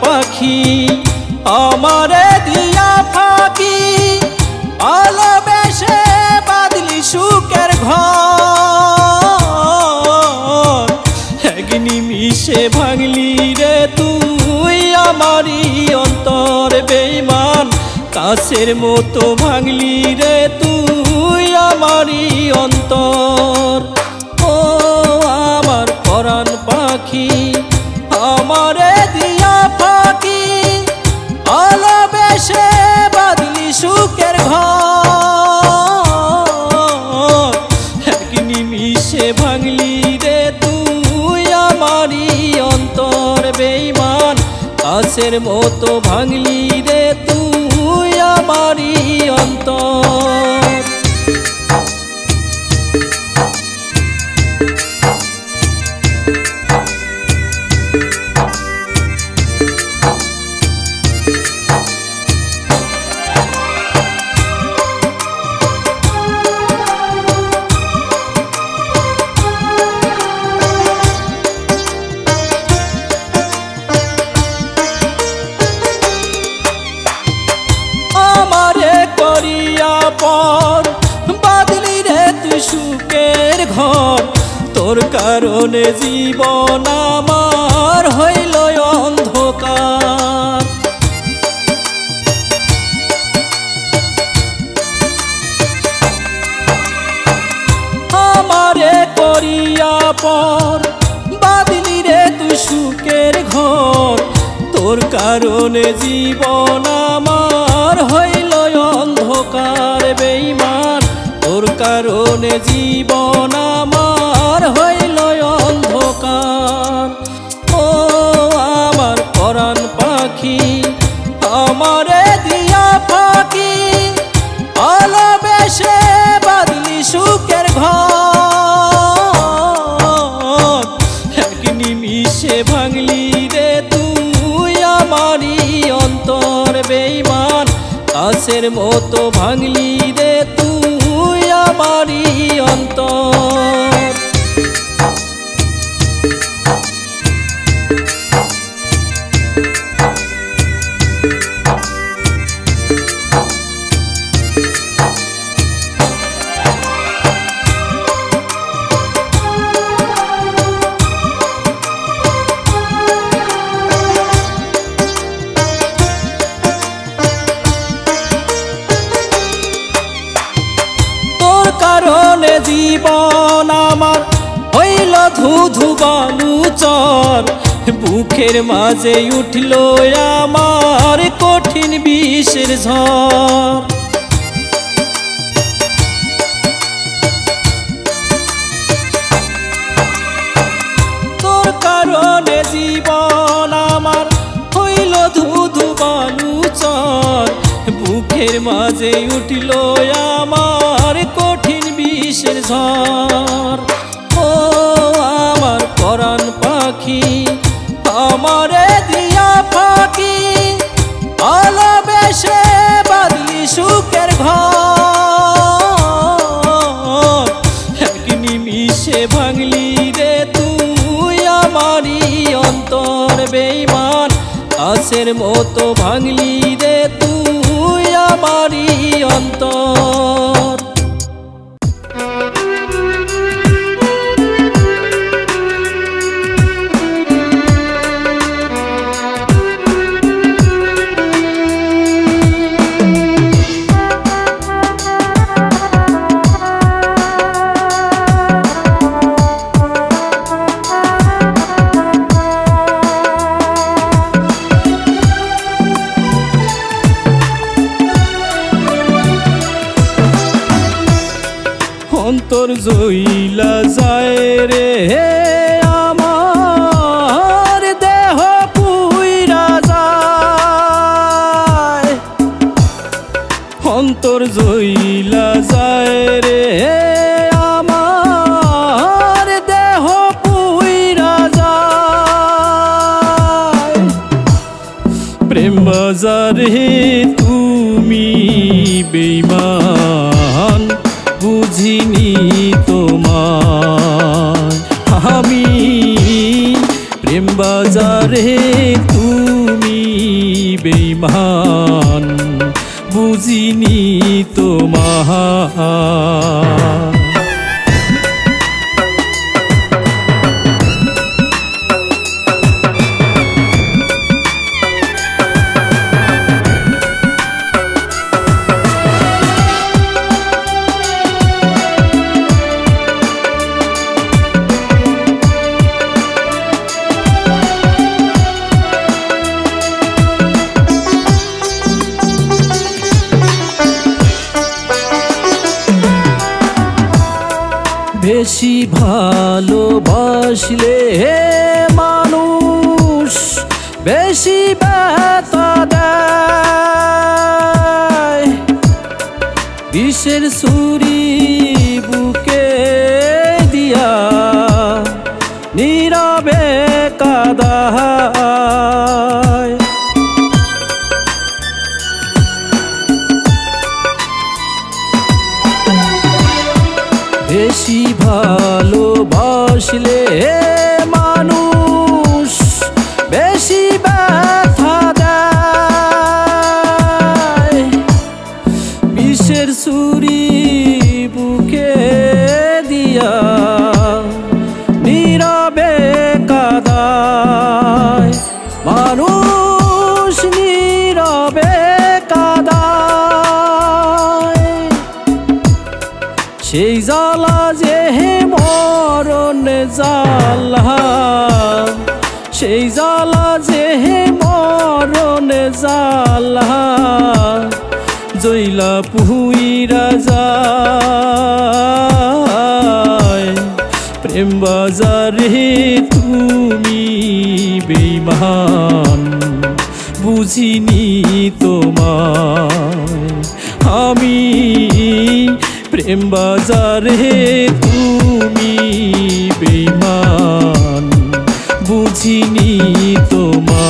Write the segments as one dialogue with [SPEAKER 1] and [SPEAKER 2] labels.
[SPEAKER 1] পাখি আমারে দিয়া ফাঁকি ভালোবেসে বাঁধলি সুখের ঘর এক নিমিষে ভাঙলি রে তুই আমারই অন্তর বেঈমান কাছের মতো ভাঙলি রে তুই আমারই অন্তর ও আমার পরাণ পাখি আমারে দিয়া ফাঁকি ভালোবেসে বাঁধলি সুখের ঘর এক নিমিষে ভাঙলি রে তুই আমারই অন্তর বেঈমান কাছের মতো ভাঙলি রে তুই আমারই অন্তর বাদলি রে তুই সুখের ঘর তোর কারণে জীবন আমার হইল অন্ধকার আমারে করিয়া পর বাদলি রে তুই সুখের ঘর তোর কারণে জীবন আমার হইল অন্ধকার বেঈমান তোর কারণে জীবন আমার হইল অন্ধকার ও আমার পরাণ পাখি আমারে দিয়া ফাঁকি ভালোবেসে বাঁধলি সুখের ঘর এক নিমিষে ভাঙলি রে তুই আমারই অন্তর বেঈমান কাছের মতো ভাঙলি রে তুই আমারই অন্তর কারণে জীবন আমার হইল ধুধু বালুচর বুকের মাঝে উঠল আমার কঠিন বিষের ঝড় তোর কারণে জীবন আমার হইল ধুধু বালুচর বুকের মাঝে উঠল আমার কঠিন বিষের ঝড় ও আমার পরাণ পাখি আমারে দিয়া ফাঁকি ভালোবেসে বাঁধলি সুখের ঘর এক নিমিষে ভাঙলি রে তুই আমারই অন্তর বেঈমান কাছের মতো ভাঙলি রে তুই আমারই অন্তর অন্তর জইলা যায় রে আমার দেহ পুইরা যায় অন্তর জইলা যায় রে আমার দেহ পুইরা যায় প্রেম বাজারে তুমি বেঈমান বুঝিনি তোমায় আমি প্রেম বাজারে তুমি বেশি ভালোবাসলে মানুষ বেশি ব্যথা দেয়, বিষের ছুরি বুকে দিয়া নীরবে কাঁদায়। বেশি ভালোবাসলে মানুষ বেশি ব্যথা দেয়, বিষের ছুরি বুকে দিয়া নীরবে কাঁদায়। মানুষ নীরবে কাঁদায়, সেই জ্বালা যে মরণ জ্বালা, সেই জ্বালা যে মরণ জ্বালা, জইলা পুইরা যায়। প্রেম বাজারে তুমি বেঈমান, বুঝিনি তোমায় আমি। প্রেম বাজারে তুমি বেঈমান, বুঝিনি তোমায়।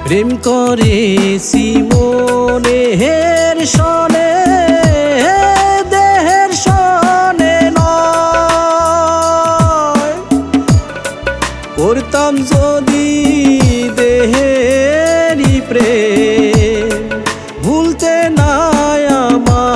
[SPEAKER 1] প্রেম করেছি মনের সনে, দেহের সনে নয়। করতাম যদি দেহেরই প্রেম, ভুলতে নাই আমায়।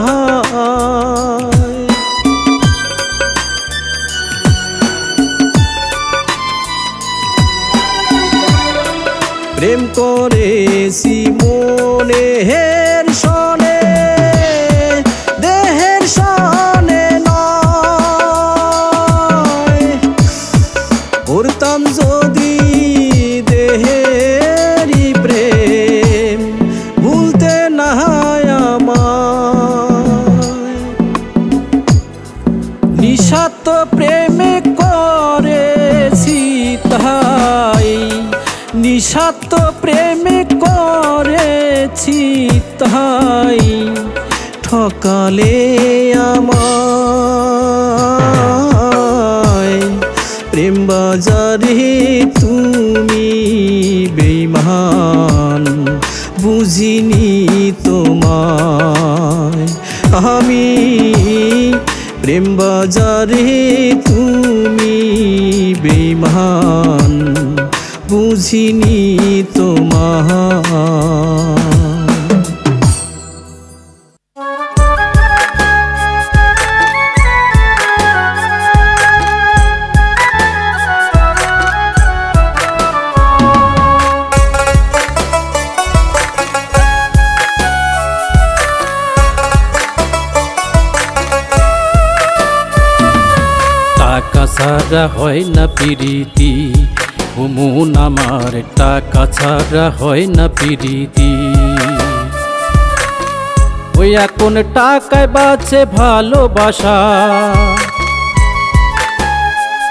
[SPEAKER 1] প্রেম করেছি মনের সনে, দেহের সনে নয়। করতাম যদি দেহেরই প্রেম, ভুলতে না আমায়। নিঃস্বার্থ প্রেমে করেছি তাই, নিঃস্বার্থ প্রেমে করেছি তাই, ঠকালে আমায়। প্রেম বাজারে তুমি বেঈমান, বুঝিনি তোমায় আমি। প্রেম বাজারে তুমি বেঈমান, বুঝিনি তোমায়। টাকা ছাড়া হয় না প্রীতি, মন আমার টাকা ছাড়া হয় না প্রীতি। ওই এখন টাকায় বাঁচে ভালোবাসা,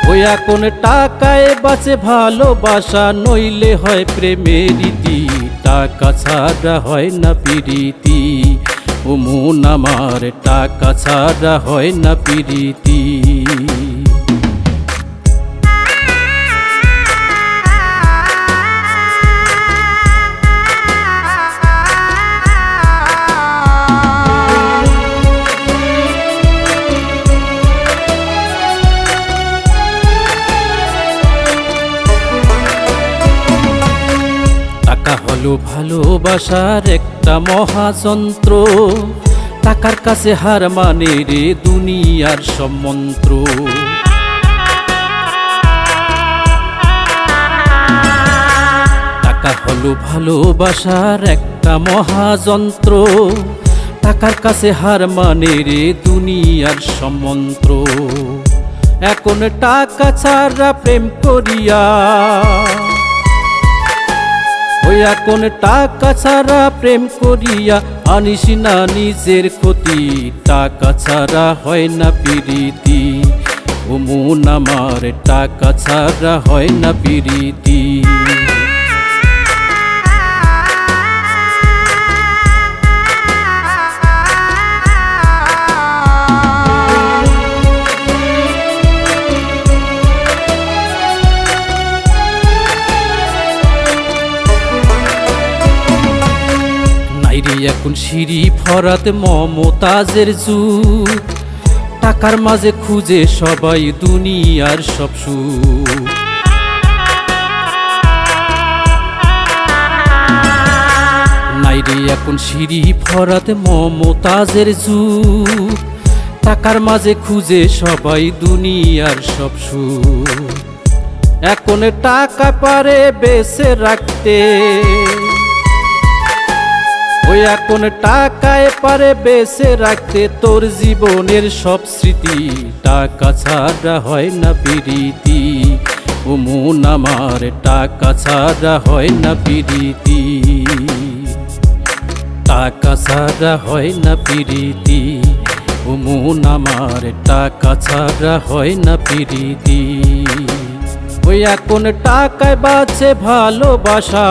[SPEAKER 1] ওই এখন টাকায় বাঁচে ভালোবাসা, নইলে হয় প্রেমের রীতি। টাকা ছাড়া হয় না প্রীতি, ও মন আমার টাকা ছাড়া হয় না প্রীতি। টাকা হলো ভালোবাসার একটা মহাযন্ত্র, টাকার কাছে হার মানে রে দুনিয়ার সব মন্ত্র। টাকা হলো ভালোবাসার একটা মহাযন্ত্র, টাকার কাছে হার মানে রে দুনিয়ার সব মন্ত্র। এখন টাকা ছাড়া প্রেম করিয়া, ওই এখন টাকা ছাড়া প্রেম করিয়া আনিস না নিজের ক্ষতি। টাকা ছাড়া হয় না প্রীতি, ও মন আমার টাকা ছাড়া হয় না প্রীতি। এখন সিঁড়ি ফরাত মমতাজের যুগ, টাকার মাঝে খুঁজে সবাই দুনিয়ার সব সুখ। নাইরে এখন সিঁড়ি ফরাত মমতাজের যুগ, টাকার মাঝে খুঁজে সবাই দুনিয়ার সব সুখ। এখন টাকা পারে বেঁচে রাখতে, ওই এখন টাকায় পারে বেঁচে রাখতে তোর জীবনের সব স্মৃতি। টাকা ছাড়া হয় না প্রীতি, ও মন আমার টাকা ছাড়া হয় না প্রীতি। টাকা ছাড়া হয় না প্রীতি, ও মন আমার টাকা ছাড়া হয় না প্রীতি। ওই এখন টাকায় বাঁচে ভালোবাসা,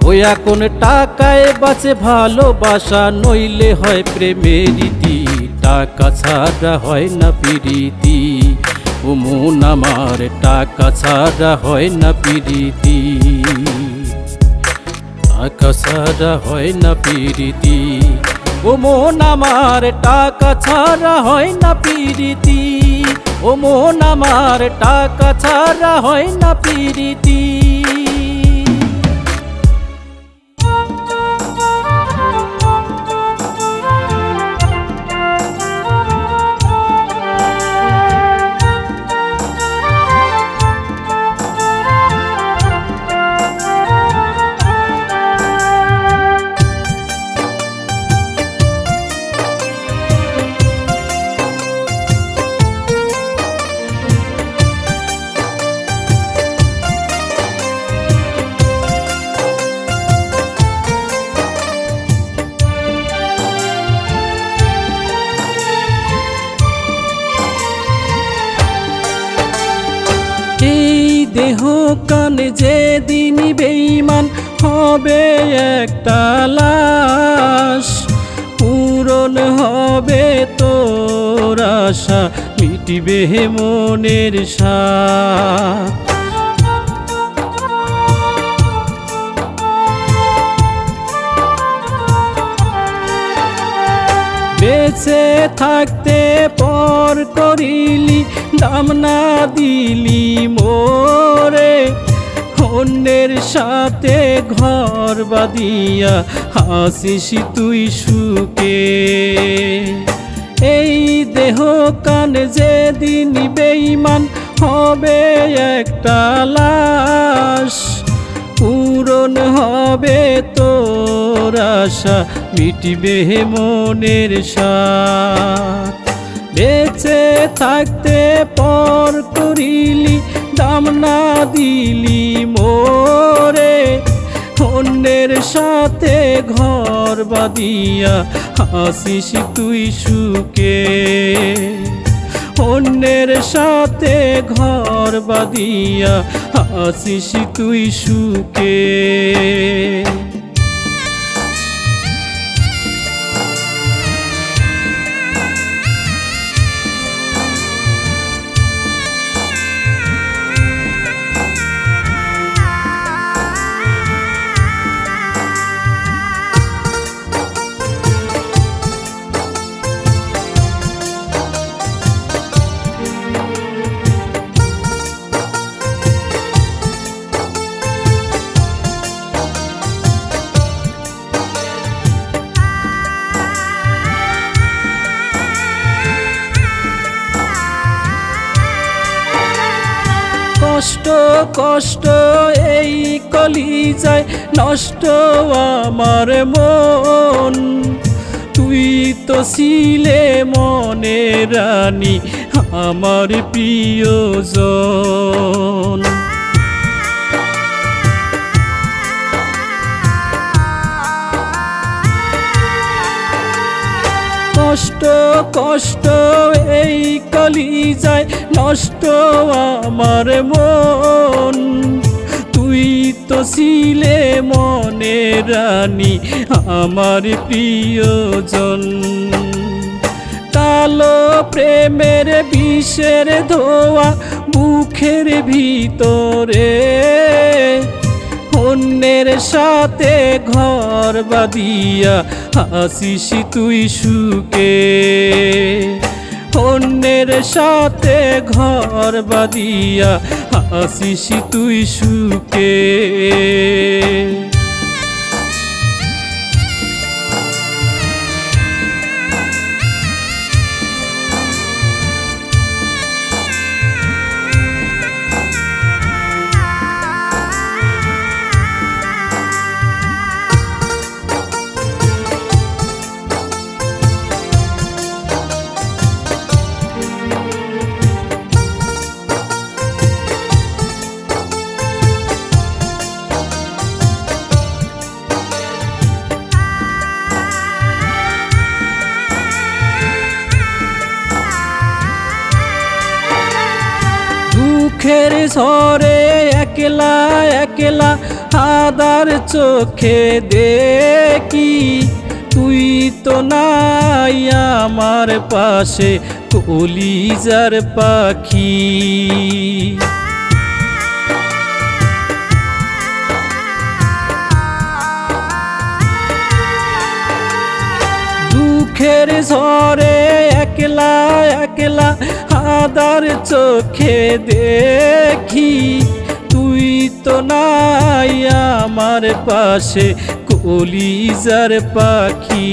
[SPEAKER 1] ওই এখন টাকায় বাঁচে ভালোবাসা, নইলে হয় প্রেমের রীতি। টাকা ছাড়া হয় না প্রীতি, ও মন আমার টাকা ছাড়া হয় না প্রীতি। টাকা ছাড়া হয় না প্রীতি, ও মন আমার টাকা ছাড়া হয় না প্রীতি। ও মন আমার টাকা ছাড়া হয় না প্রীতি। দেহ কান যেদিন বেঈমান হবে একটা লাশ, পূরণ হবে তোর আশা, মিটিবে মনের সাথ। বেঁচে থাকতে পর করিলি দাম না দিলি মোরে, অন্যের সাথে ঘর বাঁধিয়া হাসিস তুই সুখে। এই দেহ কান যেদিন বেঈমান হবে একটা লাশ, পূরণ হবে তোর আশা, মিটিবে মনের সাথ। বেঁচে থাকতে পর করিলি দাম না দিলি মোরে, অন্যের সাথে ঘর বাঁধিয়া হাসিস তুই সুখে। অন্যের সাথে ঘর বাঁধিয়া হাসিস তুই সুখে। কষ্ট কষ্ট এই কলিজায় নষ্ট আমার মন, তুই তো ছিলে মনে রানী আমার প্রিয়জন। কষ্ট কষ্ট এই কলিজায় নষ্ট আমার মন, তুই তো ছিলে মনে রানী আমার প্রিয়জন। কালো প্রেমের বিষের ধোয়া বুকের ভিতরে, অন্যের সাথে ঘর বাঁধিয়া হাসিস তুই সুখে, অন্যের সাথে ঘর বাঁধিয়া হাসিস তুই সুখে। দুঃখের ঝড়ে একলা একলা আদার চোখে দেখি, তুই তো নাই আমার পাশে কলিজার পাখি। দুঃখের ঝড়ে একলা একলা আদার চোখে দেখি, তুই তো নাই আমার পাশে কলিজার পাখি।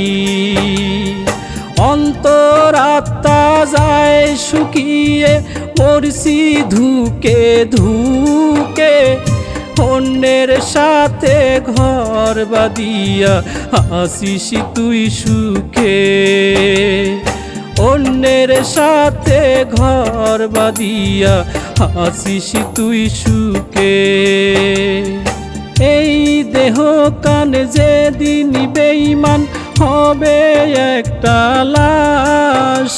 [SPEAKER 1] অন্তরাত্মা যায় শুকিয়ে মরছি ধুকে ধুকে, অন্যের সাথে ঘর বাঁধিয়া হাসিস তুই সুখে, অন্যের সাথে ঘর বাঁধিয়া হাসিস তুই সুখে। এই দেহ কান যেদিন বেঈমান হবে একটা লাশ,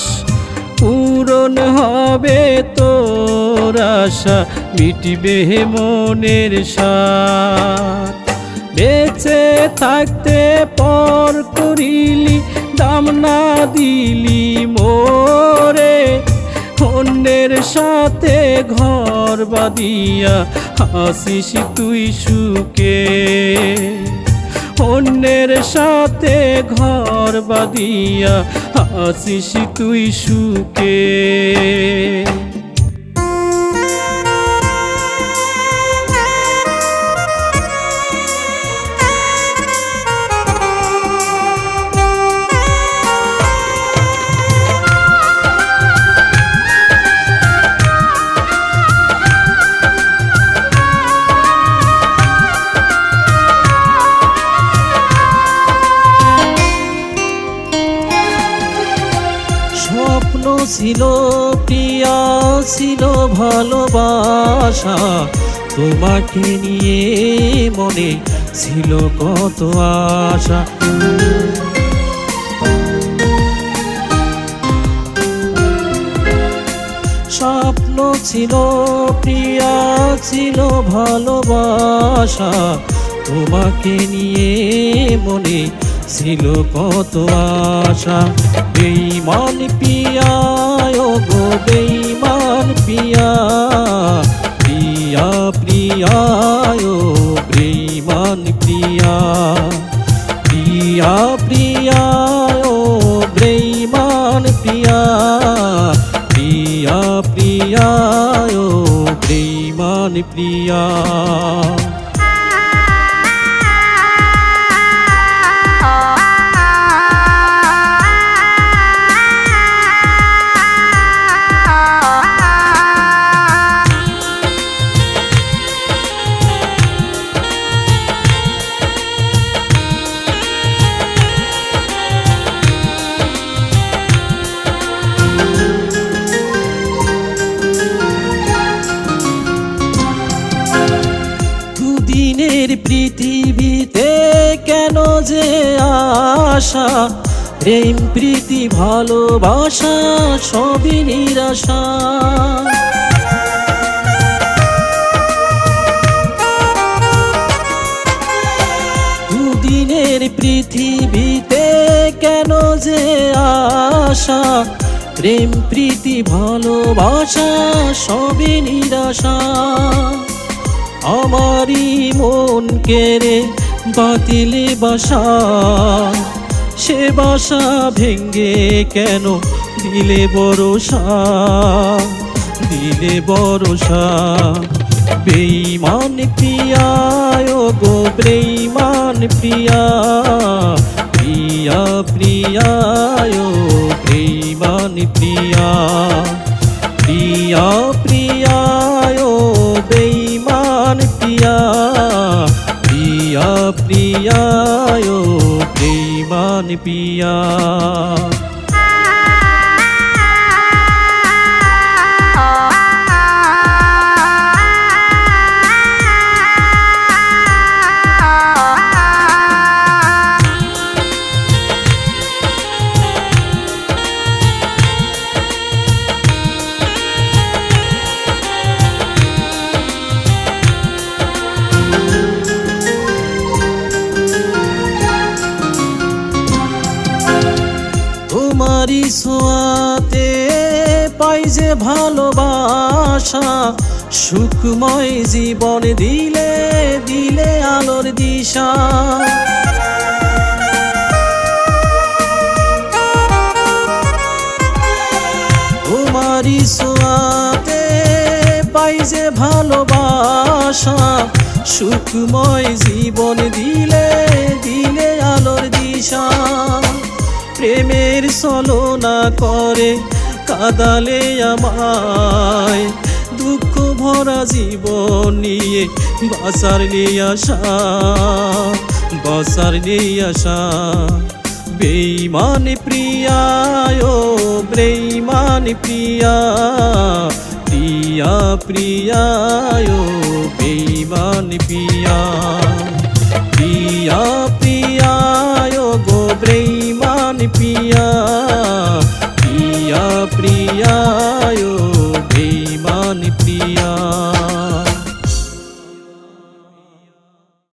[SPEAKER 1] পূরণ হবে তোর আশা মিটবে মনের সাথ। বেঁচে থাকতে পর করিলি দাম না দিলি মোরে, অন্যের সাথে ঘর বাঁধিয়া হাসিস তুই সুখে, অন্যের সাথে ঘর বাঁধিয়া হাসিস তুই সুখে। স্বপ্ন ছিল প্রিয়া ছিল ভালোবাসা, তোমাকে নিয়ে মনে ছিল কত আশা। স্বপ্ন ছিল প্রিয়া ছিল ভালোবাসা, তোমাকে নিয়ে মনে ছিল কত আশা। বেঈমান পিয়া ও গো বেঈমান পিয়া, প্রিয়া প্রিয়া ও বেঈমান প্রিয়া, প্রিয়া প্রিয়া ও বেঈমান প্রিয়া, প্রিয়া প্রিয়া ও বেঈমান প্রিয়া। যে আশা, প্রেম প্রীতি ভালোবাসা সবই নিরাশা। দুদিনের পৃথিবীতে কেন যে আশা, প্রেম প্রীতি ভালোবাসা সবই নিরাশা। আমারই মন কেড়ে বাতিলে বাসা, সে বাসা ভেঙ্গে কেন দিলে ভরসা, দিলে ভরসা। বেঈমান প্রিয়া ও গো বেঈমান প্রিয়া, প্রিয়া প্রিয়া ও বেঈমান প্রিয়া, প্রিয়া প্রিয়া ও বেঈমান প্রিয়া, প্রিয়া প্রিয়া ও বেঈমান প্রিয়া। তোমারি ছোঁয়াতে পাই যে ভালোবাসা, সুখময় জীবন দিলে দিলে আলোর দিশা। তোমারি ছোঁয়াতে পাই যে ভালোবাসা, সুখময় জীবন দিলে দিলে আলোর দিশা। প্রেমের ছলনা করে কাঁদালে আমায়, দুঃখ ভরা জীবন নিয়ে বাঁচার নেই আশা, বাঁচার নেই আশা। বেঈমান প্রিয়া ও বেঈমান প্রিয়া, প্রিয়া প্রিয়া ও বেঈমান প্রিয়া, প্রিয়া প্রিয়া ও গো বেঈমান প্রিয়া,